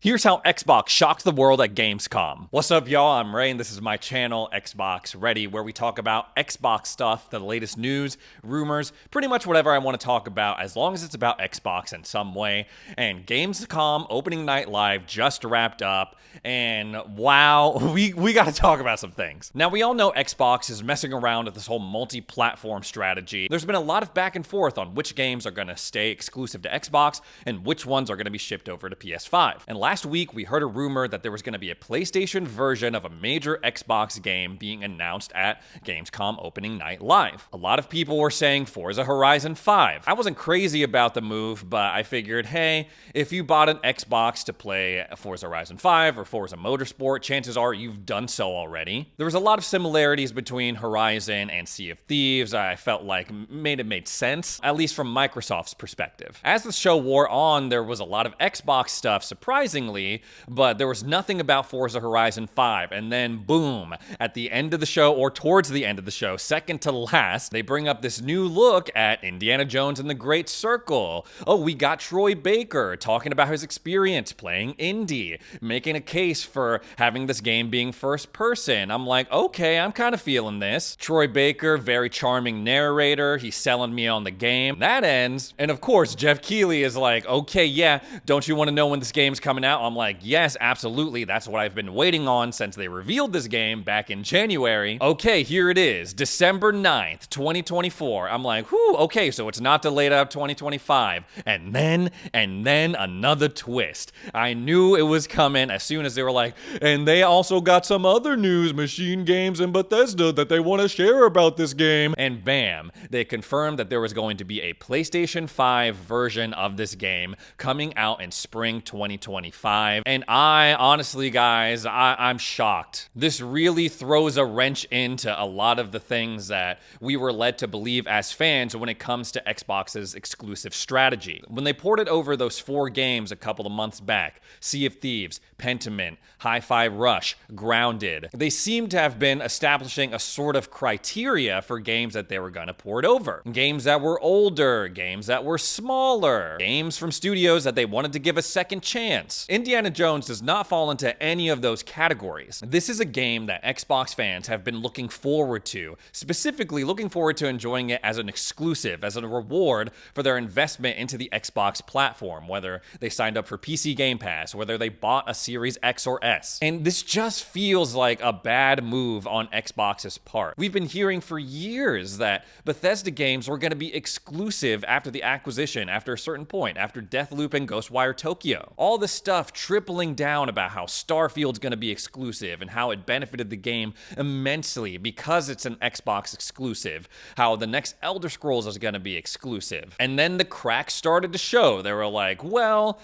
Here's how Xbox shocked the world at Gamescom. What's up, y'all? I'm Ray, and this is my channel, Xbox Ready, where we talk about Xbox stuff, the latest news, rumors, pretty much whatever I want to talk about, as long as it's about Xbox in some way. And Gamescom opening night live just wrapped up, and wow, we got to talk about some things. Now, we all know Xbox is messing around with this whole multi-platform strategy. There's been a lot of back and forth on which games are going to stay exclusive to Xbox and which ones are going to be shipped over to PS5. And last week, we heard a rumor that there was going to be a PlayStation version of a major Xbox game being announced at Gamescom opening night live. A lot of people were saying Forza Horizon 5. I wasn't crazy about the move, but I figured, hey, if you bought an Xbox to play Forza Horizon 5 or Forza Motorsport, chances are you've done so already. There was a lot of similarities between Horizon and Sea of Thieves. I felt like it made sense, at least from Microsoft's perspective. As the show wore on, there was a lot of Xbox stuff, surprisingly, but there was nothing about Forza Horizon 5. And then, boom, at the end of the show, or towards the end of the show, second to last, they bring up this new look at Indiana Jones and the Great Circle. Oh, we got Troy Baker talking about his experience playing Indy, making a case for having this game being first person. I'm like, okay, I'm kind of feeling this. Troy Baker, very charming narrator. He's selling me on the game. That ends. And of course, Jeff Keighley is like, okay, yeah, don't you want to know when this game's coming out? I'm like, yes, absolutely. That's what I've been waiting on since they revealed this game back in January. Okay, here it is, December 9th, 2024. I'm like, whew, okay, so it's not delayed out of 2025. And then another twist. I knew it was coming as soon as they were like, and they also got some other news, Machine Games and Bethesda, that they want to share about this game. And bam, they confirmed that there was going to be a PlayStation 5 version of this game coming out in spring 2025. And I, honestly, guys, I'm shocked. This really throws a wrench into a lot of the things that we were led to believe as fans when it comes to Xbox's exclusive strategy. When they ported over those 4 games a couple of months back, Sea of Thieves, Pentiment, Hi-Fi Rush, Grounded, they seem to have been establishing a sort of criteria for games that they were going to port over. Games that were older, games that were smaller, games from studios that they wanted to give a second chance. Indiana Jones does not fall into any of those categories. This is a game that Xbox fans have been looking forward to, specifically looking forward to enjoying it as an exclusive, as a reward for their investment into the Xbox platform, whether they signed up for PC Game Pass, whether they bought a Series X or S. And this just feels like a bad move on Xbox's part. We've been hearing for years that Bethesda games were going to be exclusive after the acquisition, after a certain point, after Deathloop and Ghostwire Tokyo. All this stuff tripling down about how Starfield's going to be exclusive and how it benefited the game immensely because it's an Xbox exclusive, how the next Elder Scrolls is going to be exclusive. And then the cracks started to show. They were like, well,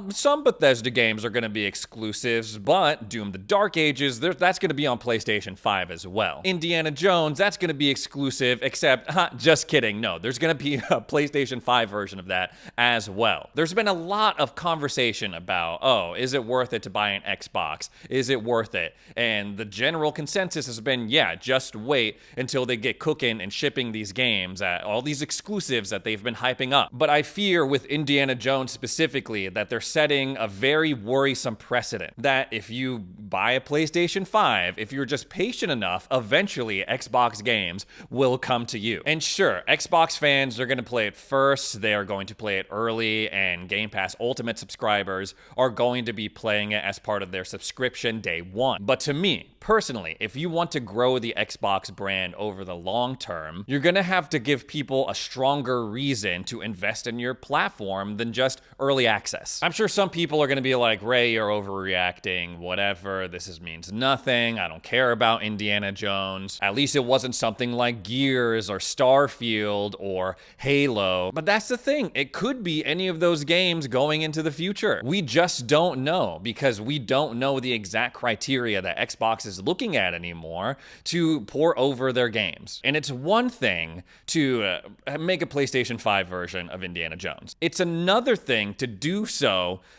some Bethesda games are going to be exclusives, but Doom the Dark Ages, that's going to be on PlayStation 5 as well. Indiana Jones, that's going to be exclusive, except, just kidding, no, there's going to be a PlayStation 5 version of that as well. There's been a lot of conversation about, oh, is it worth it to buy an Xbox? Is it worth it? And the general consensus has been, yeah, just wait until they get cooking and shipping these games, all these exclusives that they've been hyping up. But I fear with Indiana Jones specifically that they're setting a very worrisome precedent that if you buy a PlayStation 5, if you're just patient enough, eventually Xbox games will come to you. And sure, Xbox fans are going to play it first, they are going to play it early, and Game Pass Ultimate subscribers are going to be playing it as part of their subscription day one. But to me, personally, if you want to grow the Xbox brand over the long term, you're going to have to give people a stronger reason to invest in your platform than just early access. I'm sure some people are going to be like, Ray, you're overreacting, whatever, this means nothing, I don't care about Indiana Jones. At least it wasn't something like Gears or Starfield or Halo. But that's the thing, it could be any of those games going into the future. We just don't know because we don't know the exact criteria that Xbox is looking at anymore to pour over their games. And it's one thing to make a PlayStation 5 version of Indiana Jones. It's another thing to do so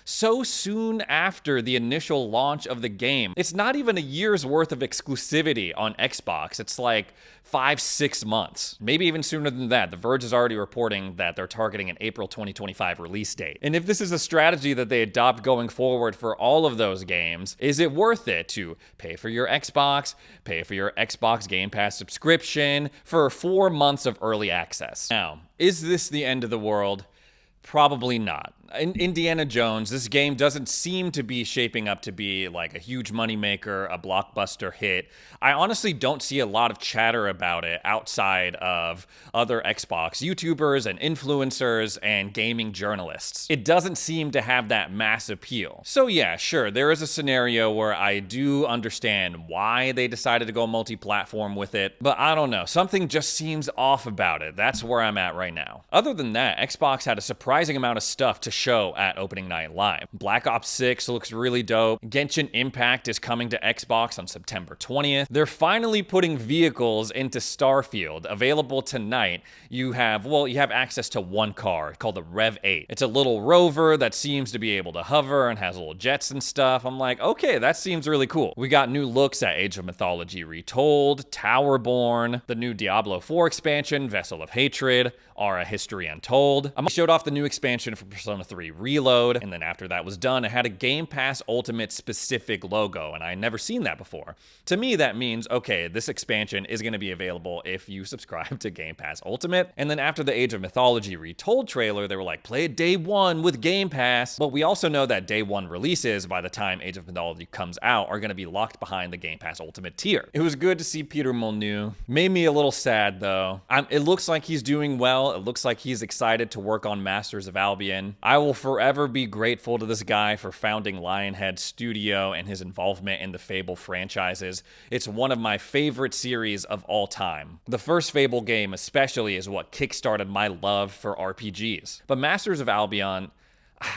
so soon after the initial launch of the game. It's not even a year's worth of exclusivity on Xbox. It's like 5-6 months, maybe even sooner than that. The Verge is already reporting that they're targeting an April 2025 release date. And if this is a strategy that they adopt going forward for all of those games, is it worth it to pay for your Xbox, pay for your Xbox Game Pass subscription for 4 months of early access? Now, is this the end of the world? Probably not. In Indiana Jones, this game doesn't seem to be shaping up to be like a huge moneymaker, a blockbuster hit. I honestly don't see a lot of chatter about it outside of other Xbox YouTubers and influencers and gaming journalists. It doesn't seem to have that mass appeal. So yeah, sure, there is a scenario where I do understand why they decided to go multi-platform with it, but I don't know. Something just seems off about it. That's where I'm at right now. Other than that, Xbox had a surprising amount of stuff to show at opening night live. Black Ops 6 looks really dope. Genshin Impact is coming to Xbox on September 20th. They're finally putting vehicles into Starfield. Available tonight, you have access to one car called the Rev 8. It's a little rover that seems to be able to hover and has little jets and stuff. I'm like, okay, that seems really cool. We got new looks at Age of Mythology Retold, Towerborn, the new Diablo 4 expansion, Vessel of Hatred, Aura History Untold. I showed off the new expansion for Persona 3 Reload, and then after that was done, it had a Game Pass Ultimate specific logo, and I had never seen that before. To me, that means, okay, this expansion is going to be available if you subscribe to Game Pass Ultimate. And then after the Age of Mythology Retold trailer, they were like, play it day one with Game Pass. But we also know that day one releases, by the time Age of Mythology comes out, are going to be locked behind the Game Pass Ultimate tier. It was good to see Peter Molyneux. Made me a little sad, though. It looks like he's doing well. It looks like he's excited to work on Masters of Albion. I will forever be grateful to this guy for founding Lionhead Studio and his involvement in the Fable franchises. It's one of my favorite series of all time. The first Fable game especially is what kickstarted my love for RPGs. But Masters of Albion,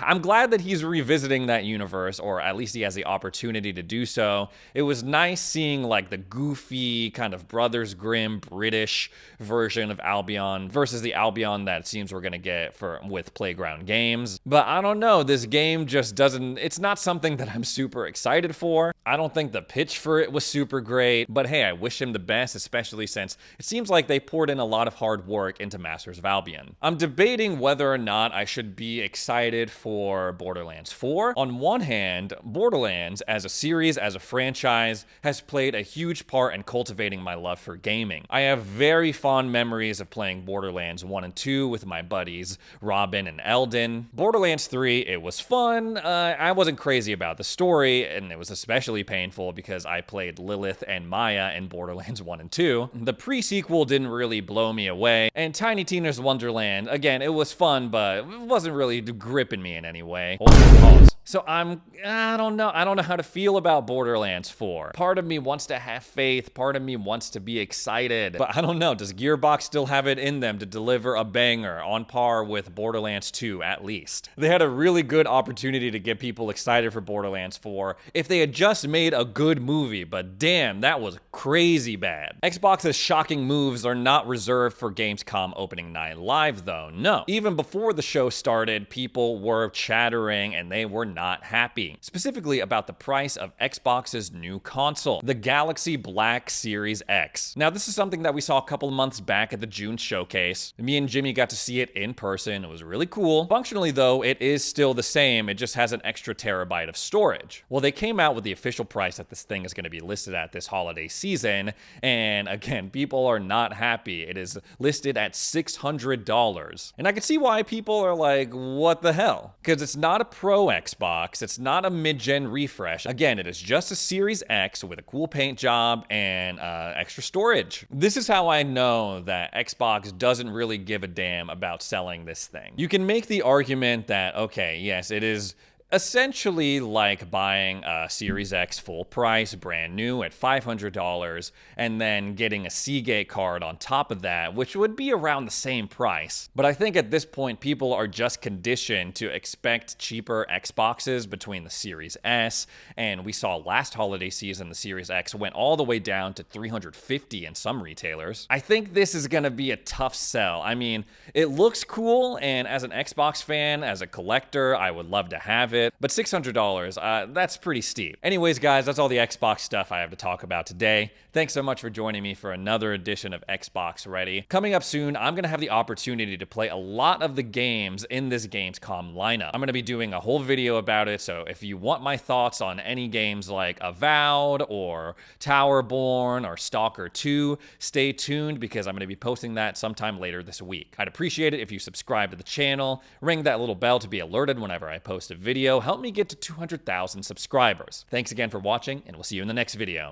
I'm glad that he's revisiting that universe, or at least he has the opportunity to do so. It was nice seeing like the goofy kind of Brothers Grimm British version of Albion versus the Albion that it seems we're gonna get with Playground Games. But I don't know, this game just doesn't, it's not something that I'm super excited for. I don't think the pitch for it was super great, but hey, I wish him the best, especially since it seems like they poured in a lot of hard work into Masters of Albion. I'm debating whether or not I should be excited for Borderlands 4. On one hand, Borderlands as a series, as a franchise, has played a huge part in cultivating my love for gaming. I have very fond memories of playing Borderlands 1 and 2 with my buddies Robin and Eldon. Borderlands 3, it was fun. I wasn't crazy about the story, and it was especially painful because I played Lilith and Maya in Borderlands 1 and 2. The pre-sequel didn't really blow me away, and Tiny Tina's Wonderland, again, it was fun, but it wasn't really gripping me in any way. Pause. So I don't know how to feel about Borderlands 4. Part of me wants to have faith, part of me wants to be excited, but I don't know, does Gearbox still have it in them to deliver a banger on par with Borderlands 2 at least? They had a really good opportunity to get people excited for Borderlands 4 if they had just made a good movie, but damn, that was crazy bad. Xbox's shocking moves are not reserved for Gamescom opening night live though, no. Even before the show started, people were chattering and they were not happy, specifically about the price of Xbox's new console, the Galaxy Black Series X. Now, this is something that we saw a couple of months back at the June showcase. Me and Jimmy got to see it in person. It was really cool. Functionally, though, it is still the same. It just has an extra terabyte of storage. Well, they came out with the official price that this thing is going to be listed at this holiday season, and again, people are not happy. It is listed at $600. And I can see why people are like, what the hell? Because it's not a Pro Xbox, it's not a mid-gen refresh. Again, it is just a Series X with a cool paint job and extra storage. This is how I know that Xbox doesn't really give a damn about selling this thing. You can make the argument that, okay, yes, it is essentially like buying a Series X full price, brand new at $500, and then getting a Seagate card on top of that, which would be around the same price. But I think at this point, people are just conditioned to expect cheaper Xboxes between the Series S, and we saw last holiday season the Series X went all the way down to $350 in some retailers. I think this is gonna be a tough sell. I mean, it looks cool, and as an Xbox fan, as a collector, I would love to have it, but $600, that's pretty steep. Anyways, guys, that's all the Xbox stuff I have to talk about today. Thanks so much for joining me for another edition of Xbox Ready. Coming up soon, I'm gonna have the opportunity to play a lot of the games in this Gamescom lineup. I'm gonna be doing a whole video about it, so if you want my thoughts on any games like Avowed or Towerborn or Stalker 2, stay tuned because I'm gonna be posting that sometime later this week. I'd appreciate it if you subscribe to the channel, ring that little bell to be alerted whenever I post a video, help me get to 200,000 subscribers. Thanks again for watching, and we'll see you in the next video.